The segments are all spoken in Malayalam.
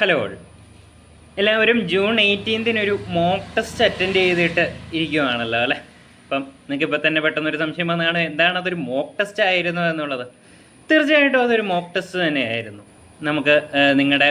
ഹലോ എല്ലാവരും ജൂൺ 18 ഒരു മോക്ക് ടെസ്റ്റ് അറ്റൻഡ് ചെയ്തിട്ട് ഇരിക്കുവാണല്ലോ അല്ലേ. അപ്പം നിങ്ങൾക്കിപ്പോൾ തന്നെ പെട്ടെന്നൊരു സംശയം വന്നതാണ്, എന്താണ് അതൊരു മോക്ക് ടെസ്റ്റ് ആയിരുന്നു എന്നുള്ളത്. തീർച്ചയായിട്ടും അതൊരു മോക്ക് ടെസ്റ്റ് തന്നെയായിരുന്നു. നമുക്ക് നിങ്ങളുടെ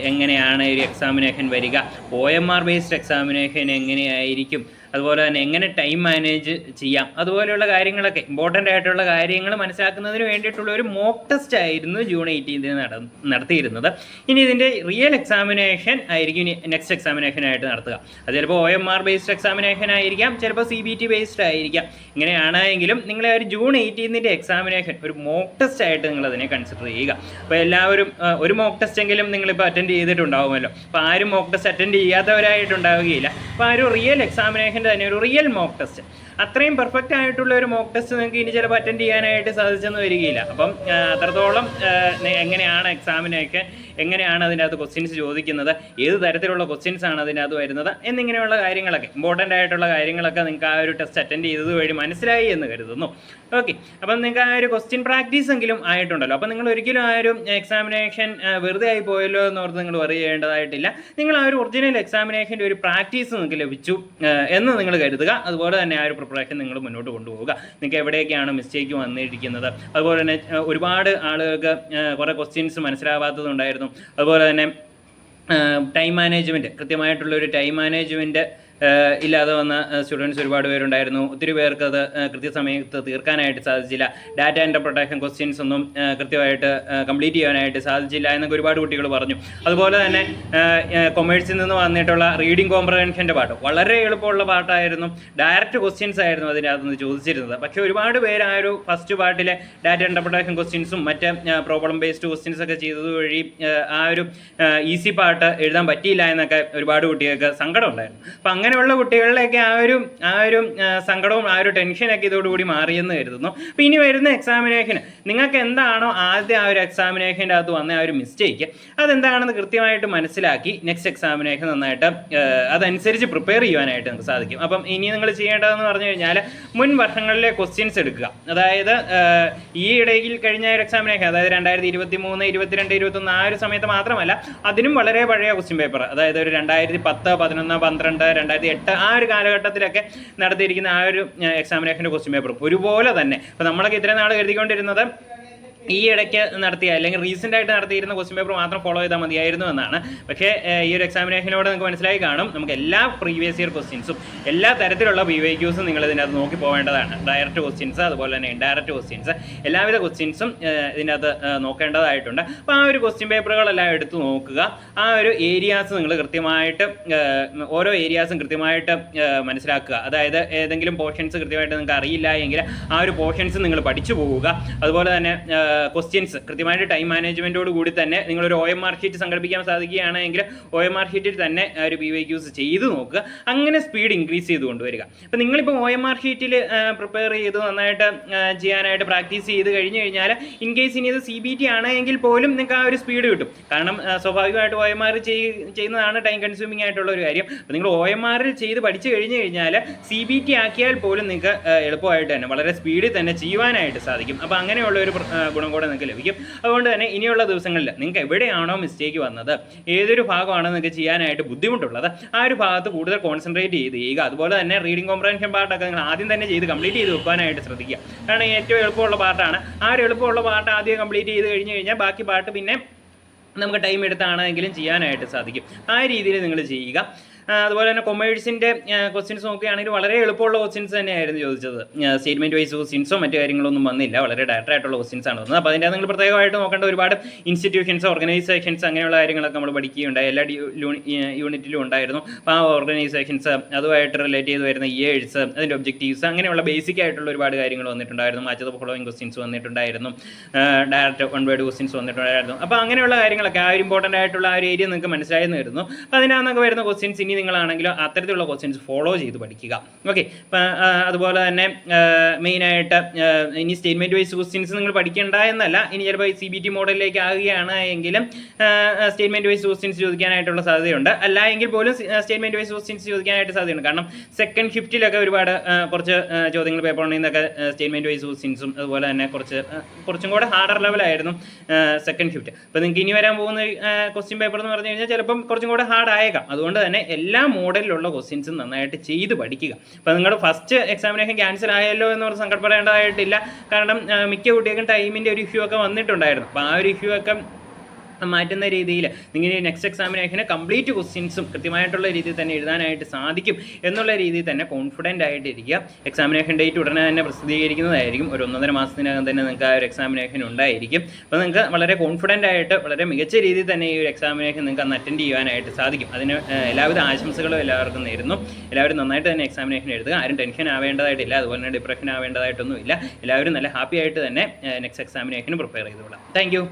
എങ്ങനെയാണ് ഒരു എക്സാമിനേഷൻ വരിക, OMR ബേസ്ഡ് എക്സാമിനേഷൻ എങ്ങനെയായിരിക്കും, അതുപോലെ തന്നെ എങ്ങനെ ടൈം മാനേജ് ചെയ്യാം, അതുപോലെയുള്ള കാര്യങ്ങളൊക്കെ ഇമ്പോർട്ടൻ്റ് ആയിട്ടുള്ള കാര്യങ്ങൾ മനസ്സിലാക്കുന്നതിന് വേണ്ടിയിട്ടുള്ള ഒരു മോക്ക് ടെസ്റ്റ് ആയിരുന്നു ജൂൺ 18 നടത്തിയിരുന്നത്. ഇനി ഇതിൻ്റെ റിയൽ എക്സാമിനേഷൻ ആയിരിക്കും ഇനി നെക്സ്റ്റ് എക്സാമിനേഷൻ ആയിട്ട് നടത്തുക. അത് ചിലപ്പോൾ OMR ബേസ്ഡ് എക്സാമിനേഷൻ ആയിരിക്കാം, ചിലപ്പോൾ CBT ബേസ്ഡ് ആയിരിക്കാം. ഇങ്ങനെയാണെങ്കിലും നിങ്ങളെ ഒരു ജൂൺ 18 എക്സാമിനേഷൻ ഒരു മോക്ക് ടെസ്റ്റ് ആയിട്ട് നിങ്ങളതിനെ കൺസിഡർ ചെയ്യുക. അപ്പോൾ എല്ലാവരും ഒരു മോക്ക് ടെസ്റ്റ് എങ്കിലും നിങ്ങളിപ്പോൾ അറ്റൻഡ് ചെയ്തിട്ടുണ്ടാവുമല്ലോ. അപ്പോൾ ആരും മോക്ക് ടെസ്റ്റ് അറ്റൻഡ് ചെയ്യാത്തവരായിട്ടുണ്ടാവുകയില്ല. അപ്പോൾ ആ ഒരു റിയൽ എക്സാമിനേഷൻ തന്നെ ഒരു റിയൽ മോക്ക് ടെസ്റ്റ്, അത്രയും പെർഫെക്റ്റ് ആയിട്ടുള്ള ഒരു മോക്ക് ടെസ്റ്റ് നിങ്ങൾക്ക് ഇനി ചിലപ്പോൾ അറ്റൻഡ് ചെയ്യാനായിട്ട് സാധിച്ചെന്ന് വരികയില്ല. അപ്പം അത്രത്തോളം എങ്ങനെയാണ് എക്സാമിനൊക്കെ, എങ്ങനെയാണ് അതിൻ്റെ അകത്ത് ക്വസ്റ്റ്യൻസ് ചോദിക്കുന്നത്, ഏത് തരത്തിലുള്ള ക്വസ്റ്റ്യൻസ് ആണ് അതിൻ്റെ അകത്ത് വരുന്നത് എന്നിങ്ങനെയുള്ള കാര്യങ്ങളൊക്കെ, ഇമ്പോർട്ടൻ്റ് ആയിട്ടുള്ള കാര്യങ്ങളൊക്കെ നിങ്ങൾക്ക് ആ ഒരു ടെസ്റ്റ് അറ്റൻഡ് ചെയ്തത് വഴി മനസ്സിലായി എന്ന് കരുതുന്നു. ഓക്കെ, അപ്പം നിങ്ങൾക്ക് ആ ഒരു ക്വസ്റ്റ്യൻ പ്രാക്ടീസ് എങ്കിലും ആയിട്ടുണ്ടല്ലോ. അപ്പം നിങ്ങൾ ഒരിക്കലും ആ ഒരു എക്സാമിനേഷൻ വെറുതെ ആയി പോയല്ലോ എന്നോർത്ത് നിങ്ങൾ വറി ചെയ്യേണ്ടതായിട്ടില്ല. നിങ്ങൾ ആ ഒരു ഒറിജിനൽ എക്സാമിനേഷൻ്റെ ഒരു പ്രാക്ടീസ് നിങ്ങൾക്ക് ലഭിച്ചു എന്ന് നിങ്ങൾ കരുതുക. അതുപോലെ തന്നെ ആ ഒരു പ്രിപ്പറേഷൻ നിങ്ങൾ മുന്നോട്ട് കൊണ്ടുപോവുക. നിങ്ങൾക്ക് എവിടെയൊക്കെയാണ് മിസ്റ്റേക്ക് വന്നിരിക്കുന്നത്, അതുപോലെ തന്നെ ഒരുപാട് ആളുകൾക്ക് കുറേ ക്വസ്റ്റ്യൻസ് മനസ്സിലാവാത്തതുണ്ടായിരുന്നു. അതുപോലെ തന്നെ ടൈം മാനേജ്മെൻറ്റ്, കൃത്യമായിട്ടുള്ളൊരു ടൈം മാനേജ്മെൻറ്റ് ഇല്ലാതെ വന്ന സ്റ്റുഡൻസ് ഒരുപാട് പേരുണ്ടായിരുന്നു. ഒത്തിരി പേർക്ക് അത് കൃത്യസമയത്ത് തീർക്കാനായിട്ട് സാധിച്ചില്ല. ഡാറ്റ ഇൻ്റർപ്രിട്ടേഷൻ ക്വസ്റ്റ്യൻസ് ഒന്നും കൃത്യമായിട്ട് കംപ്ലീറ്റ് ചെയ്യാനായിട്ട് സാധിച്ചില്ല എന്നൊക്കെ ഒരുപാട് കുട്ടികൾ പറഞ്ഞു. അതുപോലെ തന്നെ കൊമേഴ്സിൽ നിന്ന് വന്നിട്ടുള്ള റീഡിംഗ് കോംപ്രഹെൻഷൻ്റെ പാട്ട് വളരെ എളുപ്പമുള്ള പാട്ടായിരുന്നു. ഡയറക്റ്റ് ക്വസ്റ്റ്യൻസ് ആയിരുന്നു അതിൻ്റെ അകത്തുനിന്ന് ചോദിച്ചിരുന്നത്. പക്ഷേ ഒരുപാട് പേര് ആ ഒരു ഫസ്റ്റ് പാർട്ടിലെ ഡാറ്റ ഇൻ്റർപ്രിട്ടേഷൻ ക്വസ്റ്റ്യൻസും മറ്റ് പ്രോബ്ലം ബേസ്ഡ് ക്വസ്റ്റ്യൻസ് ഒക്കെ ചെയ്തത് വഴി ആ ഒരു ഈസി പാട്ട് എഴുതാൻ പറ്റിയില്ല എന്നൊക്കെ ഒരുപാട് കുട്ടികൾക്ക് സങ്കടം ഉണ്ടായിരുന്നു. അപ്പം അങ്ങനെയുള്ള കുട്ടികളിലേക്ക് ആ ഒരു സങ്കടവും ആ ഒരു ടെൻഷനൊക്കെ ഇതോടുകൂടി മാറിയെന്ന് കരുതുന്നു. അപ്പോൾ ഇനി വരുന്ന എക്സാമിനേഷന് നിങ്ങൾക്ക് എന്താണോ ആദ്യം ആ ഒരു എക്സാമിനേഷൻ്റെ അകത്ത് വന്ന ആ ഒരു മിസ്റ്റേക്ക്, അതെന്താണെന്ന് കൃത്യമായിട്ട് മനസ്സിലാക്കി നെക്സ്റ്റ് എക്സാമിനേഷൻ നന്നായിട്ട് അതനുസരിച്ച് പ്രിപ്പയർ ചെയ്യാനായിട്ട് നിങ്ങൾക്ക് സാധിക്കും. അപ്പം ഇനി നിങ്ങൾ ചെയ്യേണ്ടതെന്ന് പറഞ്ഞു കഴിഞ്ഞാൽ മുൻ വർഷങ്ങളിലെ ക്വസ്റ്റ്യൻസ് എടുക്കുക. അതായത് ഈ ഇടയിൽ കഴിഞ്ഞ ഒരു എക്സാമിനേഷൻ, അതായത് 2023, 22, 21 ആ ഒരു സമയത്ത് മാത്രമല്ല, അതിനും വളരെ പഴയ ക്വസ്റ്റ്യൻ പേപ്പർ, അതായത് ഒരു 2010, 11, 12, 2008 ആ ഒരു കാലഘട്ടത്തിലൊക്കെ നടത്തിയിരിക്കുന്ന ആ ഒരു എക്സാമിനേഷൻ്റെ ക്വസ്റ്റ്യൻ പേപ്പറും ഒരുപോലെ തന്നെ. അപ്പോൾ നമ്മളൊക്കെ ഇത്രയും നാൾ കരുതിക്കൊണ്ടിരുന്നത് ഈ ഇടയ്ക്ക് നടത്തിയ അല്ലെങ്കിൽ റീസെൻ്റ് ആയിട്ട് നടത്തിയിരുന്ന ക്വസ്റ്റ്യൻ പേപ്പർ മാത്രം ഫോളോ ചെയ്താൽ മതിയായിരുന്നു എന്നാണ്. പക്ഷേ ഈ ഒരു എക്സാമിനേഷനോട് നിങ്ങൾക്ക് മനസ്സിലായി കാണും, നമുക്ക് എല്ലാ പ്രീവിയസ് ഇയർ ക്വസ്റ്റ്യൻസും എല്ലാ തരത്തിലുള്ള PYQസും നിങ്ങൾ ഇതിനകത്ത് നോക്കി പോകേണ്ടതാണ്. ഡയറക്റ്റ് ക്വസ്റ്റ്യൻസ്, അതുപോലെ തന്നെ ഇൻഡയറക്റ്റ് ക്വസ്റ്റ്യൻസ്, എല്ലാവിധ ക്വസ്റ്റ്യൻസും ഇതിനകത്ത് നോക്കേണ്ടതായിട്ടുണ്ട്. അപ്പോൾ ആ ഒരു ക്വസ്റ്റ്യൻ പേപ്പറുകളെല്ലാം എടുത്ത് നോക്കുക. ആ ഒരു ഏരിയാസ് നിങ്ങൾ കൃത്യമായിട്ട് ഓരോ ഏരിയാസും കൃത്യമായിട്ട് മനസ്സിലാക്കുക. അതായത് ഏതെങ്കിലും പോർഷൻസ് കൃത്യമായിട്ട് നിങ്ങൾക്ക് അറിയില്ല എങ്കിൽ ആ ഒരു പോർഷൻസ് നിങ്ങൾ പഠിച്ചു പോവുക. അതുപോലെ തന്നെ ക്വസ്റ്റ്യൻസ് കൃത്യമായിട്ട് ടൈം മാനേജ്മെൻറ്റോട് കൂടി തന്നെ നിങ്ങളൊരു OMR ഷീറ്റ് സംഘടിപ്പിക്കാൻ സാധിക്കുകയാണെങ്കിൽ OMR ഷീറ്റിൽ തന്നെ ഒരു PYQs ചെയ്ത് നോക്കുക. അങ്ങനെ സ്പീഡ് ഇൻക്രീസ് ചെയ്ത് കൊണ്ടുവരിക. അപ്പോൾ നിങ്ങളിപ്പോൾ OMR ഷീറ്റിൽ പ്രിപ്പയർ ചെയ്ത് നന്നായിട്ട് ചെയ്യാനായിട്ട് പ്രാക്ടീസ് ചെയ്ത് കഴിഞ്ഞ് കഴിഞ്ഞാൽ ഇൻ കേസ് ഇനി ഇത് CBT ആണെങ്കിൽ പോലും നിങ്ങൾക്ക് ആ ഒരു സ്പീഡ് കിട്ടും. കാരണം സ്വാഭാവികമായിട്ട് OMR ചെയ്യുന്നതാണ് ടൈം കൺസ്യൂമിംഗ് ആയിട്ടുള്ള ഒരു കാര്യം. അപ്പോൾ നിങ്ങൾ OMRൽ ചെയ്ത് പഠിച്ചു കഴിഞ്ഞ് കഴിഞ്ഞാൽ CBT ആക്കിയാൽ പോലും നിങ്ങൾക്ക് എളുപ്പമായിട്ട് തന്നെ വളരെ സ്പീഡിൽ തന്നെ ചെയ്യുവാനായിട്ട് സാധിക്കും. അപ്പോൾ അങ്ങനെയുള്ള ഒരു ഗുണം കൂടെ നിങ്ങൾക്ക് ലഭിക്കും. അതുകൊണ്ട് തന്നെ ഇനിയുള്ള ദിവസങ്ങളിൽ നിങ്ങൾക്ക് എവിടെയാണോ മിസ്റ്റേക്ക് വന്നത്, ഏതൊരു ഭാഗമാണോ നിങ്ങൾക്ക് ചെയ്യാനായിട്ട് ബുദ്ധിമുട്ടുള്ളത്, ആ ഒരു ഭാഗത്ത് കൂടുതൽ കോൺസെൻട്രേറ്റ് ചെയ്യുക. അതുപോലെ തന്നെ റീഡിംഗ് കോംപ്രഹെൻഷൻ പാർട്ടൊക്കെ നിങ്ങൾ ആദ്യം തന്നെ ചെയ്ത് കംപ്ലീറ്റ് ചെയ്ത് വെക്കാനായിട്ട് ശ്രദ്ധിക്കുക. കാരണം ഏറ്റവും എളുപ്പമുള്ള പാർട്ടാണ്. ആ ഒരു എളുപ്പമുള്ള പാർട്ട് ആദ്യം കംപ്ലീറ്റ് ചെയ്ത് കഴിഞ്ഞ് കഴിഞ്ഞാൽ ബാക്കി പാർട്ട് പിന്നെ നമുക്ക് ടൈം എടുത്താണെങ്കിലും ചെയ്യാനായിട്ട് സാധിക്കും. ആ രീതിയിൽ നിങ്ങൾ ചെയ്യുക. അതുപോലെ തന്നെ കൊമേഴ്സിൻ്റെ ക്വസ്റ്റ്യൻസ് നോക്കുകയാണെങ്കിൽ വളരെ എളുപ്പമുള്ള ക്വസ്റ്റ്യൻസ് തന്നെയായിരുന്നു ചോദിച്ചത്. സ്റ്റേറ്റ്മെൻറ്റ് വൈസ് ക്വസ്റ്റ്യൻസോ മറ്റു കാര്യങ്ങളൊന്നും വന്നില്ല. വളരെ ഡയറക്റ്റ് ആയിട്ടുള്ള ക്വസ്റ്റ്യൻസ് ആണ് വന്നത്. അപ്പോൾ അതിൻ്റെ നിങ്ങൾ പ്രത്യേകമായിട്ട് നോക്കേണ്ട ഒരുപാട് ഇൻസ്റ്റിറ്റ്യൂഷൻസ്, ഓർഗനൈസേഷൻസ് അങ്ങനെയുള്ള കാര്യങ്ങളൊക്കെ നമ്മൾ പഠിക്കുകയുണ്ടായി. എല്ലാ യൂണിറ്റിലും ഉണ്ടായിരുന്നു. അപ്പോൾ ആ ഓർഗനൈസേഷൻസ് അതുമായിട്ട് റിലേറ്റ് ചെയ്ത് വരുന്ന ഇയേഴ്സ്, അതിൻ്റെ ഒബ്ജക്റ്റീവ്സ്, അങ്ങനെയുള്ള ബേസിക് ആയിട്ടുള്ള ഒരുപാട് കാര്യങ്ങൾ വന്നിട്ടുണ്ടായിരുന്നു. മാച്ച് ദ ഫോളോയിങ് ക്വസ്റ്റ്യൻസ് വന്നിട്ടുണ്ടായിരുന്നു. ഡയറക്റ്റ് വൺ വേർഡ് ക്വസ്റ്റ്യൻസ് വന്നിട്ടുണ്ടായിരുന്നു. അപ്പോൾ അങ്ങനെയുള്ള കാര്യങ്ങളൊക്കെ ആ ഒരു ഇമ്പോർട്ടൻ്റ് ആയിട്ടുള്ള ആ ഒരു ഏരിയ നിങ്ങൾക്ക് മനസ്സിലായെന്ന് വരുന്നു. അപ്പോൾ അതിനകത്തൊക്കെ വരുന്ന ക്വസ്റ്റ്യൻസ് ഇനി നിങ്ങളാണെങ്കിലോ അത്തരത്തിലുള്ള ക്വസ്റ്റ്യൻസ് ഫോളോ ചെയ്ത് പഠിക്കുക. ഓക്കെ, അതുപോലെ തന്നെ മെയിനായിട്ട് ഇനി സ്റ്റേറ്റ്മെൻറ്റ് വൈസ് ക്വസ്റ്റ്യൻസ് നിങ്ങൾ പഠിക്കേണ്ട എന്നല്ല, ഇനി ചിലപ്പോൾ CBT മോഡലിലേക്ക് ആകുകയാണ് എങ്കിലും സ്റ്റേറ്റ്മെൻറ്റ് വൈസ് ക്വസ്റ്റ്യൻസ് ചോദിക്കാനായിട്ടുള്ള സാധ്യതയുണ്ട്. അല്ല എങ്കിൽ പോലും സ്റ്റേറ്റ്മെൻറ്റ് വൈസ് ക്വസ്റ്റ്യൻസ് ചോദിക്കാനായിട്ട് സാധ്യതയുണ്ട്. കാരണം സെക്കൻഡ് ഷിഫ്റ്റിലൊക്കെ ഒരുപാട് കുറച്ച് ചോദ്യങ്ങൾ പേപ്പറിൽ നിന്നൊക്കെ സ്റ്റേറ്റ്മെൻറ്റ് വൈസ് ക്വസ്റ്റ്യൻസും അതുപോലെ തന്നെ കുറച്ചും കൂടെ ഹാർഡർ ലെവലായിരുന്നു സെക്കൻഡ് ഷിഫ്റ്റ്. അപ്പോൾ നിങ്ങൾക്ക് ഇനി വരാൻ പോകുന്ന ക്വസ്റ്റ്യൻ പേപ്പർ എന്ന് പറഞ്ഞു കഴിഞ്ഞാൽ ചിലപ്പം കുറച്ചും കൂടെ ഹാർഡ് ആയേക്കാം. അതുകൊണ്ട് തന്നെ എല്ലാ മോഡലിലുള്ള ക്വസ്റ്റ്യൻസും നന്നായിട്ട് ചെയ്ത് പഠിക്കുക. അപ്പോൾ നിങ്ങളുടെ ഫസ്റ്റ് എക്സാമിനേഷൻ ക്യാൻസൽ ആയല്ലോ എന്ന് പറഞ്ഞ് സങ്കടപ്പെടേണ്ടതായിട്ടില്ല. കാരണം മിക്ക കുട്ടികൾക്കും ടൈമിൻ്റെ ഒരു ഇഷ്യൂ ഒക്കെ വന്നിട്ടുണ്ടായിരുന്നു. അപ്പോൾ ആ ഒരു ഇഷ്യൂ ഒക്കെ മാറ്റുന്ന രീതിയിൽ നിങ്ങൾ നെക്സ്റ്റ് എക്സാമിനേഷന് കംപ്ലീറ്റ് ക്വസ്റ്റ്യൻസും കൃത്യമായിട്ടുള്ള രീതിയിൽ തന്നെ എഴുതാനായിട്ട് സാധിക്കും എന്നുള്ള രീതിയിൽ തന്നെ കോൺഫിഡൻ്റ് ആയിട്ടിരിക്കുക. എക്സാമിനേഷൻ ഡേറ്റ് ഉടനെ തന്നെ പ്രസിദ്ധീകരിക്കുന്നതായിരിക്കും. ഒരു 1.5 മാസത്തിനകം തന്നെ നിങ്ങൾക്ക് ആ ഒരു എക്സാമിനേഷൻ ഉണ്ടായിരിക്കും. അപ്പോൾ നിങ്ങൾക്ക് വളരെ കോൺഫിഡൻ്റ് ആയിട്ട് വളരെ മികച്ച രീതിയിൽ തന്നെ ഈ ഒരു എക്സാമിനേഷൻ നിങ്ങൾക്ക് അന്ന് അറ്റൻഡ് ചെയ്യാനായിട്ട് സാധിക്കും. അതിന് എല്ലാവിധ ആശംസകളും എല്ലാവർക്കും നേരുന്നു. എല്ലാവരും നന്നായിട്ട് തന്നെ എക്സാമിനേഷൻ എഴുതുക. ആരും ടെൻഷൻ ആവേണ്ടതായിട്ടില്ല, അതുപോലെ തന്നെ ഡിപ്രഷൻ ആവേണ്ടതായിട്ടൊന്നുമില്ല. എല്ലാവരും നല്ല ഹാപ്പി ആയിട്ട് തന്നെ നെക്സ്റ്റ് എക്സാമിനേഷന് പ്രിപ്പയർ ചെയ്തോളാം. Thank you.